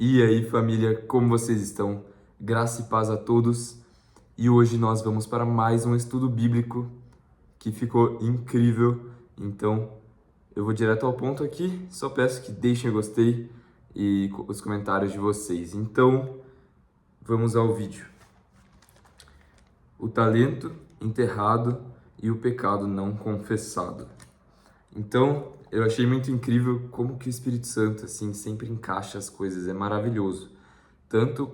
E aí, família, como vocês estão? Graça e paz a todos. E hoje nós vamos para mais um estudo bíblico que ficou incrível. Então, eu vou direto ao ponto aqui. Só peço que deixem o gostei e os comentários de vocês. Então, vamos ao vídeo. O talento enterrado e o pecado não confessado. Então, eu achei muito incrível como que o Espírito Santo, assim, sempre encaixa as coisas. É maravilhoso. Tanto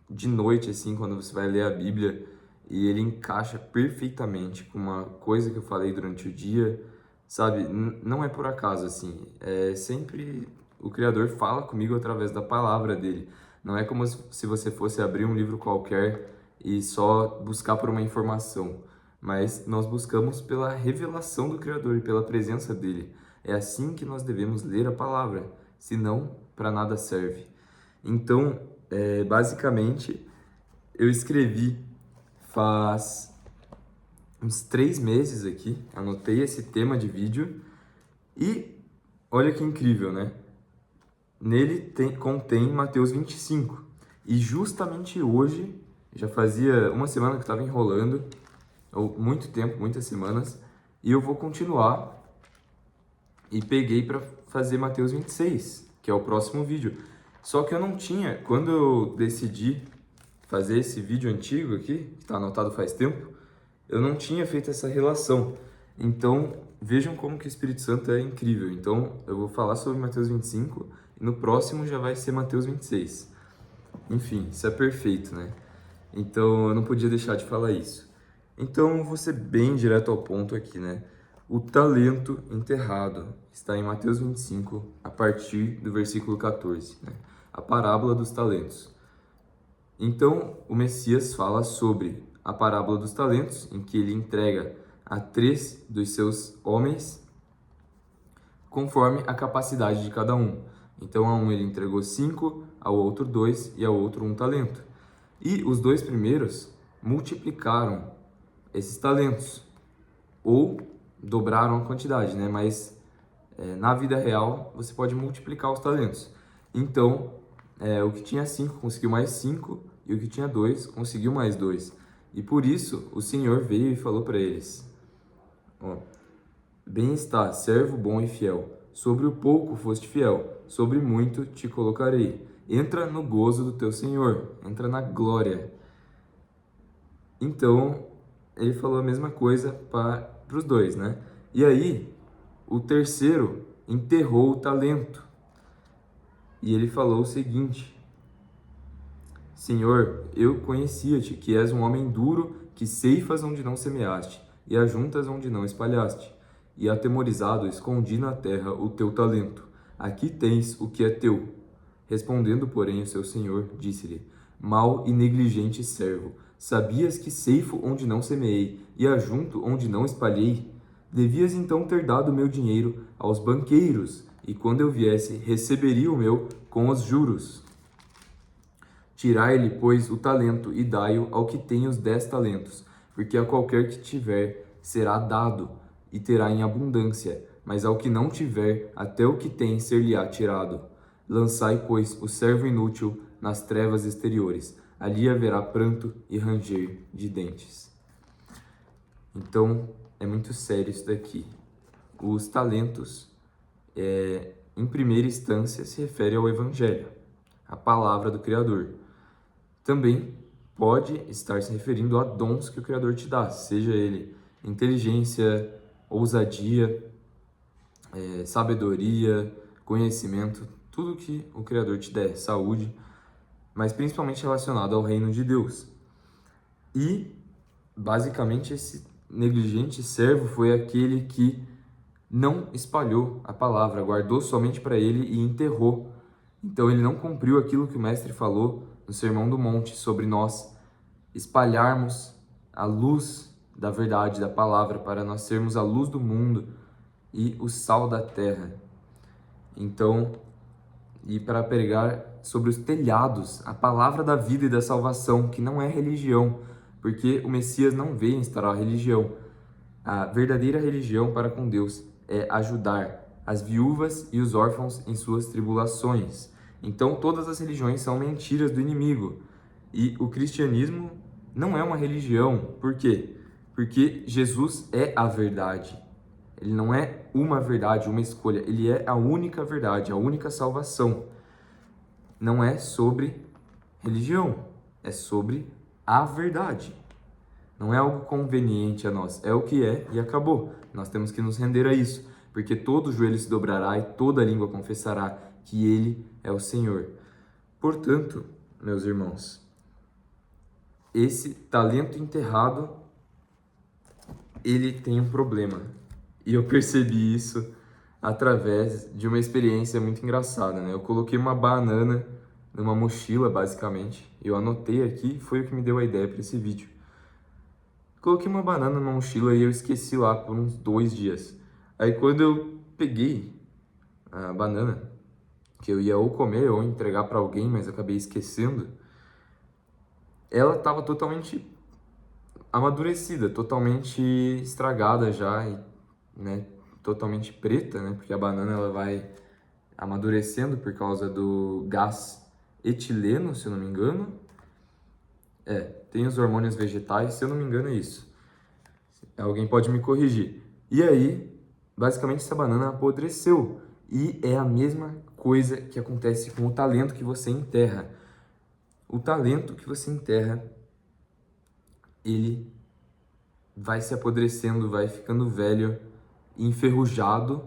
de noite, assim, quando você vai ler a Bíblia, e ele encaixa perfeitamente com uma coisa que eu falei durante o dia, sabe? Não é por acaso, assim. É sempre o Criador fala comigo através da palavra dele. Não é como se você fosse abrir um livro qualquer e só buscar por uma informação, mas nós buscamos pela revelação do Criador e pela presença dele. É assim que nós devemos ler a palavra, senão para nada serve. Então, basicamente, eu escrevi faz uns 3 meses aqui, anotei esse tema de vídeo e olha que incrível, né? Nele contém Mateus 25. E justamente hoje, já fazia uma semana que eu estava enrolando, ou muito tempo, muitas semanas, e eu vou continuar e peguei para fazer Mateus 26, que é o próximo vídeo. Só que eu não tinha, quando eu decidi fazer esse vídeo antigo aqui, que está anotado faz tempo, eu não tinha feito essa relação. Então, vejam como que o Espírito Santo é incrível. Então, eu vou falar sobre Mateus 25 e no próximo já vai ser Mateus 26. Enfim, isso é perfeito, né? Então, eu não podia deixar de falar isso. Então, eu vou ser bem direto ao ponto aqui, né? O talento enterrado está em Mateus 25, a partir do versículo 14, né? A parábola dos talentos. Então, o Messias fala sobre a parábola dos talentos, em que ele entrega a 3 dos seus homens conforme a capacidade de cada um. Então, a um ele entregou 5, ao outro 2 e ao outro 1 talento. E os 2 primeiros multiplicaram esses talentos, ou dobraram a quantidade, né? Mas na vida real você pode multiplicar os talentos. Então, o que tinha 5 conseguiu mais 5 e o que tinha 2 conseguiu mais 2. E por isso o Senhor veio e falou para eles: ó, bem está, servo bom e fiel. Sobre o pouco foste fiel, sobre muito te colocarei. Entra no gozo do teu Senhor, entra na glória. Então, ele falou a mesma coisa para os 2, né? E aí, o terceiro enterrou o talento. E ele falou o seguinte: Senhor, eu conhecia-te, que és um homem duro, que ceifas onde não semeaste, e ajuntas onde não espalhaste. E atemorizado, escondi na terra o teu talento. Aqui tens o que é teu. Respondendo, porém, o seu senhor, disse-lhe: Mau e negligente servo, sabias que ceifo onde não semeei, e ajunto onde não espalhei? Devias então ter dado o meu dinheiro aos banqueiros, e quando eu viesse, receberia o meu com os juros. Tirai-lhe, pois, o talento e dai-o ao que tem os 10 talentos, porque a qualquer que tiver será dado, e terá em abundância, mas ao que não tiver, até o que tem ser-lhe-á tirado. Lançai, pois, o servo inútil nas trevas exteriores, ali haverá pranto e ranger de dentes. Então, é muito sério isso daqui. Os talentos, em primeira instância, se refere ao Evangelho, a palavra do Criador. Também pode estar se referindo a dons que o Criador te dá, seja ele inteligência, ousadia, sabedoria, conhecimento, tudo que o Criador te der, saúde, mas principalmente relacionado ao reino de Deus. E, basicamente, esse negligente servo foi aquele que não espalhou a palavra, guardou somente para ele e enterrou. Então ele não cumpriu aquilo que o mestre falou no Sermão do Monte sobre nós espalharmos a luz da verdade, da palavra, para nós sermos a luz do mundo e o sal da terra. Então, e para pregar sobre os telhados, a palavra da vida e da salvação, que não é religião, porque o Messias não veio instaurar a religião. A verdadeira religião para com Deus é ajudar as viúvas e os órfãos em suas tribulações. Então, todas as religiões são mentiras do inimigo. E o cristianismo não é uma religião. Por quê? Porque Jesus é a verdade. Ele não é uma verdade, uma escolha. Ele é a única verdade, a única salvação. Não é sobre religião, é sobre a verdade. Não é algo conveniente a nós, é o que é e acabou. Nós temos que nos render a isso, porque todo joelho se dobrará e toda língua confessará que Ele é o Senhor. Portanto, meus irmãos, esse talento enterrado, ele tem um problema. E eu percebi isso através de uma experiência muito engraçada, né? Eu coloquei uma banana numa mochila, basicamente. Eu anotei aqui, foi o que me deu a ideia para esse vídeo. Coloquei uma banana numa mochila e eu esqueci lá por uns 2 dias. Aí quando eu peguei a banana, que eu ia ou comer ou entregar para alguém, mas acabei esquecendo, ela estava totalmente amadurecida, totalmente estragada já, né? Totalmente preta, né? Porque a banana ela vai amadurecendo por causa do gás etileno, se eu não me engano. Tem os hormônios vegetais, se eu não me engano é isso. Alguém pode me corrigir. E aí, basicamente essa banana apodreceu. E é a mesma coisa que acontece com o talento que você enterra. O talento que você enterra, ele vai se apodrecendo, vai ficando velho, enferrujado,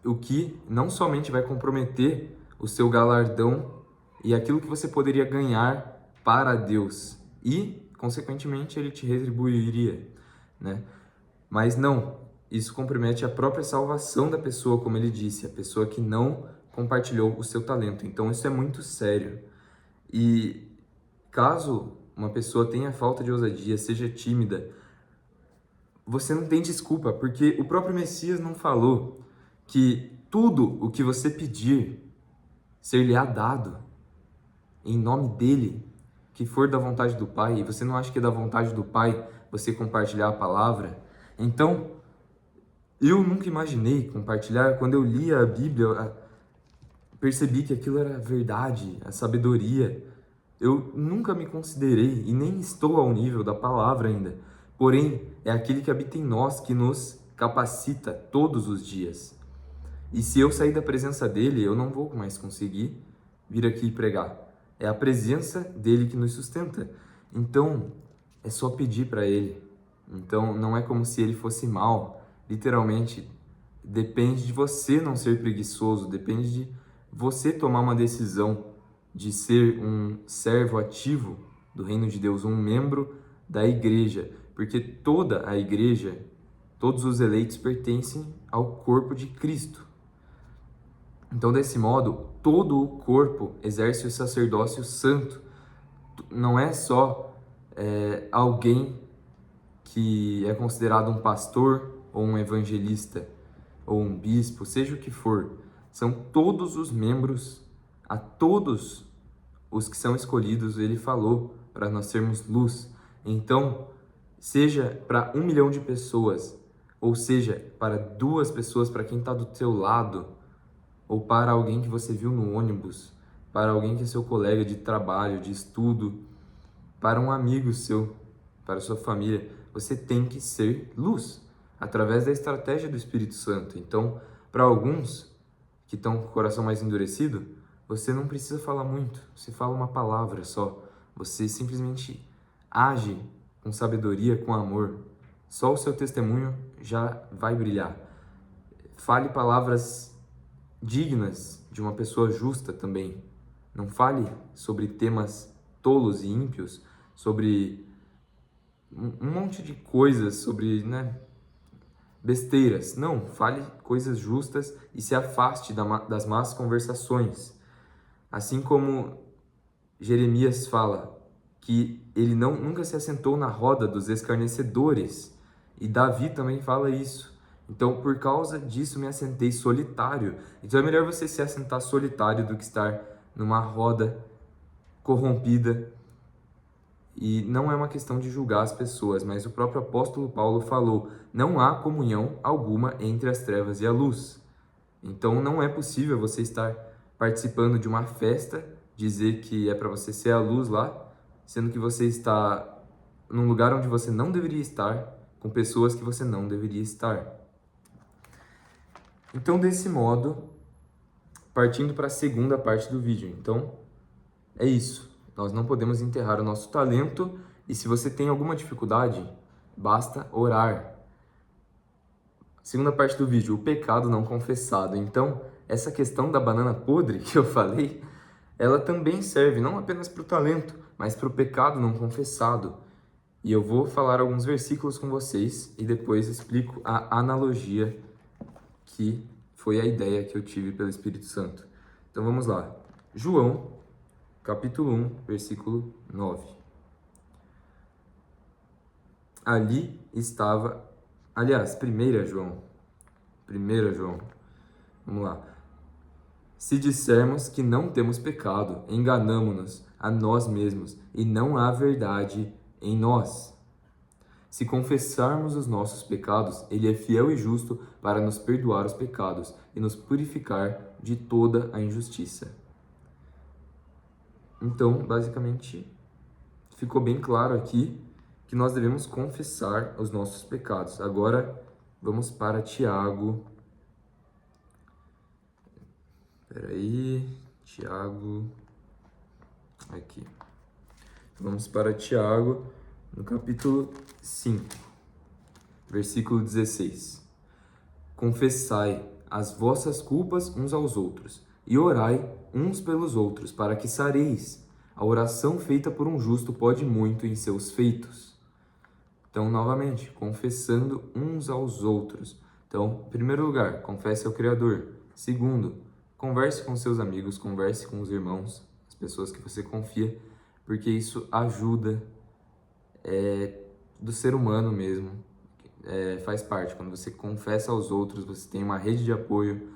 o que não somente vai comprometer o seu galardão e aquilo que você poderia ganhar para Deus e, consequentemente, ele te retribuiria, né? Mas não, isso compromete a própria salvação da pessoa, como ele disse, a pessoa que não compartilhou o seu talento. Então isso é muito sério. E caso uma pessoa tenha falta de ousadia, seja tímida, você não tem desculpa, porque o próprio Messias não falou que tudo o que você pedir ser-lhe-á dado em nome dele, que for da vontade do Pai, e você não acha que é da vontade do Pai você compartilhar a palavra? Então, eu nunca imaginei compartilhar. Quando eu lia a Bíblia, percebi que aquilo era verdade, a sabedoria. Eu nunca me considerei e nem estou ao nível da palavra ainda. Porém, é aquele que habita em nós que nos capacita todos os dias. E se eu sair da presença dele, eu não vou mais conseguir vir aqui pregar. É a presença dele que nos sustenta. Então, é só pedir para ele. Então, não é como se ele fosse mal. Literalmente, depende de você não ser preguiçoso, depende de você tomar uma decisão de ser um servo ativo do reino de Deus, um membro da igreja, porque toda a igreja, todos os eleitos pertencem ao corpo de Cristo. Então, desse modo, todo o corpo exerce o sacerdócio santo. Não é só alguém que é considerado um pastor ou um evangelista ou um bispo, seja o que for. São todos os membros, a todos os que são escolhidos, ele falou para nós sermos luz. Então, seja para 1 milhão de pessoas, ou seja, para 2 pessoas, para quem está do teu lado, ou para alguém que você viu no ônibus, para alguém que é seu colega de trabalho, de estudo, para um amigo seu, para sua família, você tem que ser luz, através da estratégia do Espírito Santo. Então, para alguns que estão com o coração mais endurecido, você não precisa falar muito, você fala uma palavra só, você simplesmente age com sabedoria, com amor. Só o seu testemunho já vai brilhar. Fale palavras dignas de uma pessoa justa também. Não fale sobre temas tolos e ímpios, sobre um monte de coisas, sobre besteiras. Não, fale coisas justas e se afaste das más conversações. Assim como Jeremias fala que ele nunca se assentou na roda dos escarnecedores, e Davi também fala isso. Então, por causa disso, me assentei solitário. Então, é melhor você se assentar solitário do que estar numa roda corrompida. E não é uma questão de julgar as pessoas, mas o próprio apóstolo Paulo falou: não há comunhão alguma entre as trevas e a luz. Então, não é possível você estar participando de uma festa, dizer que é para você ser a luz lá, sendo que você está num lugar onde você não deveria estar, com pessoas que você não deveria estar. Então, desse modo, partindo para a segunda parte do vídeo. Então, é isso. Nós não podemos enterrar o nosso talento e se você tem alguma dificuldade, basta orar. Segunda parte do vídeo, o pecado não confessado. Então, essa questão da banana podre que eu falei, ela também serve não apenas para o talento, mas para o pecado não confessado. E eu vou falar alguns versículos com vocês e depois explico a analogia que foi a ideia que eu tive pelo Espírito Santo. Então vamos lá. João, capítulo 1, versículo 9. Ali estava, aliás, 1 João. Vamos lá. Se dissermos que não temos pecado, enganamo-nos a nós mesmos e não há verdade em nós. Se confessarmos os nossos pecados, Ele é fiel e justo para nos perdoar os pecados e nos purificar de toda a injustiça. Então, basicamente, ficou bem claro aqui que nós devemos confessar os nossos pecados. Agora, vamos para Tiago. Tiago, aqui. Vamos para Tiago, no capítulo 5, versículo 16. Confessai as vossas culpas uns aos outros e orai uns pelos outros, para que sareis. A oração feita por um justo pode muito em seus feitos. Então, novamente, confessando uns aos outros. Então, em primeiro lugar, confesse ao Criador. Segundo, converse com seus amigos, converse com os irmãos, as pessoas que você confia, porque isso ajuda do ser humano mesmo, faz parte. Quando você confessa aos outros, você tem uma rede de apoio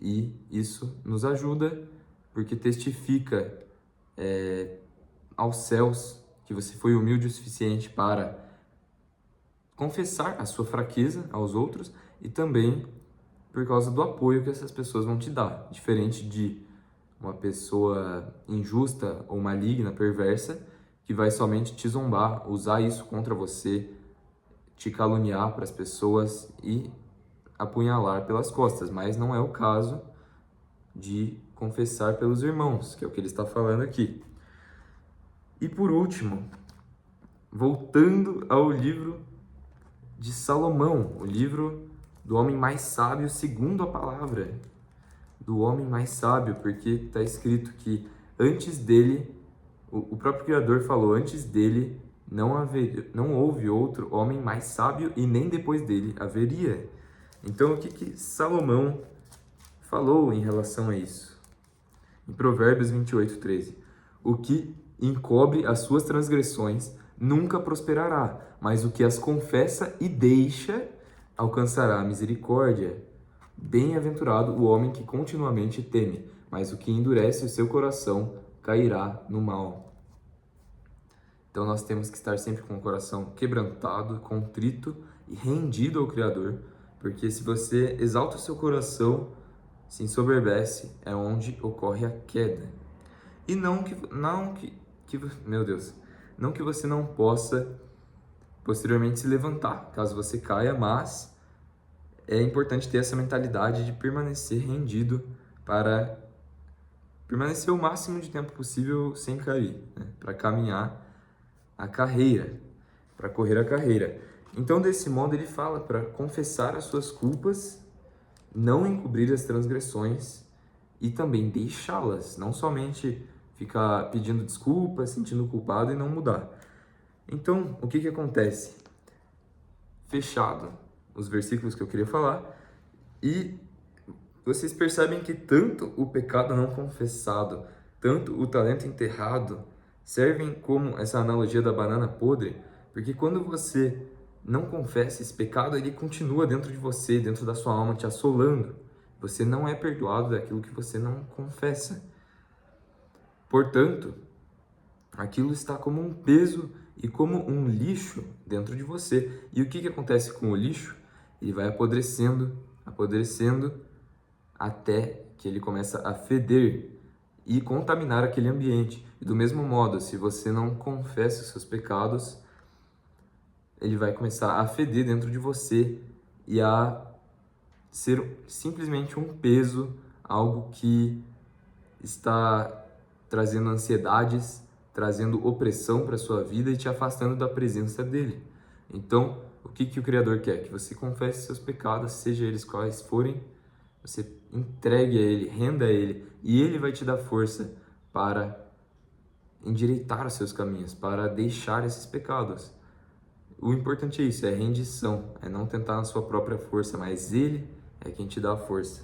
e isso nos ajuda, porque testifica aos céus que você foi humilde o suficiente para confessar a sua fraqueza aos outros e também por causa do apoio que essas pessoas vão te dar. Diferente de uma pessoa injusta ou maligna, perversa, que vai somente te zombar, usar isso contra você, te caluniar para as pessoas e apunhalar pelas costas. Mas não é o caso de confessar pelos irmãos, que é o que ele está falando aqui. E por último, voltando ao livro de Salomão, o livro do homem mais sábio segundo a palavra, do homem mais sábio, porque está escrito que antes dele, o próprio Criador falou, antes dele não houve outro homem mais sábio e nem depois dele haveria. Então o que Salomão falou em relação a isso? Em Provérbios 28:13, o que encobre as suas transgressões nunca prosperará, mas o que as confessa e deixa alcançará a misericórdia. Bem-aventurado o homem que continuamente teme, mas o que endurece o seu coração cairá no mal. Então nós temos que estar sempre com o coração quebrantado, contrito e rendido ao Criador, porque se você exalta o seu coração, se ensoberbece, é onde ocorre a queda. E não que você não possa posteriormente se levantar, caso você caia, mas é importante ter essa mentalidade de permanecer rendido para permanecer o máximo de tempo possível sem cair, né? Para caminhar a carreira, para correr a carreira. Então, desse modo, ele fala para confessar as suas culpas, não encobrir as transgressões e também deixá-las, não somente ficar pedindo desculpas, sentindo culpado e não mudar. Então, o que acontece? Fechado os versículos que eu queria falar, e vocês percebem que tanto o pecado não confessado, tanto o talento enterrado, servem como essa analogia da banana podre, porque quando você não confessa esse pecado, ele continua dentro de você, dentro da sua alma, te assolando. Você não é perdoado daquilo que você não confessa. Portanto, aquilo está como um peso e como um lixo dentro de você. E o que acontece com o lixo? Ele vai apodrecendo, até que ele começa a feder e contaminar aquele ambiente. E do mesmo modo, se você não confessa os seus pecados, ele vai começar a feder dentro de você e a ser simplesmente um peso, algo que está trazendo ansiedades, trazendo opressão para a sua vida e te afastando da presença dele. Então, o que o Criador quer? Que você confesse seus pecados, seja eles quais forem, você entregue a ele, renda a ele, e ele vai te dar força para endireitar os seus caminhos, para deixar esses pecados. O importante é isso, é rendição, é não tentar na sua própria força, mas ele é quem te dá a força.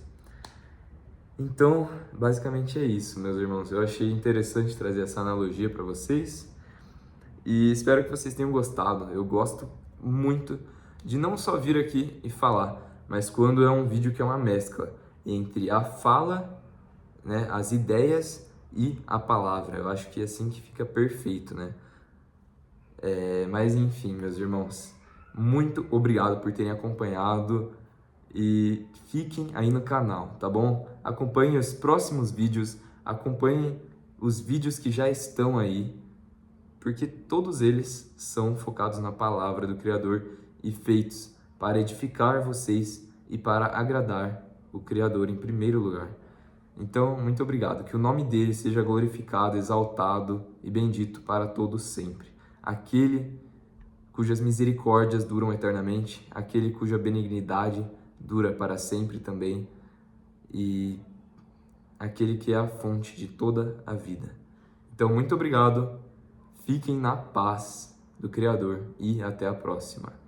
Então, basicamente é isso, meus irmãos. Eu achei interessante trazer essa analogia para vocês e espero que vocês tenham gostado. Eu gosto muito de não só vir aqui e falar, mas quando é um vídeo que é uma mescla entre a fala, né, as ideias e a palavra. Eu acho que é assim que fica perfeito, né? Mas enfim, meus irmãos, muito obrigado por terem acompanhado e fiquem aí no canal, tá bom? Acompanhem os próximos vídeos, acompanhem os vídeos que já estão aí, porque todos eles são focados na palavra do Criador e feitos para edificar vocês e para agradar o Criador em primeiro lugar. Então, muito obrigado. Que o nome dele seja glorificado, exaltado e bendito para todos sempre. Aquele cujas misericórdias duram eternamente, aquele cuja benignidade dura para sempre também, e aquele que é a fonte de toda a vida. Então, muito obrigado, fiquem na paz do Criador e até a próxima.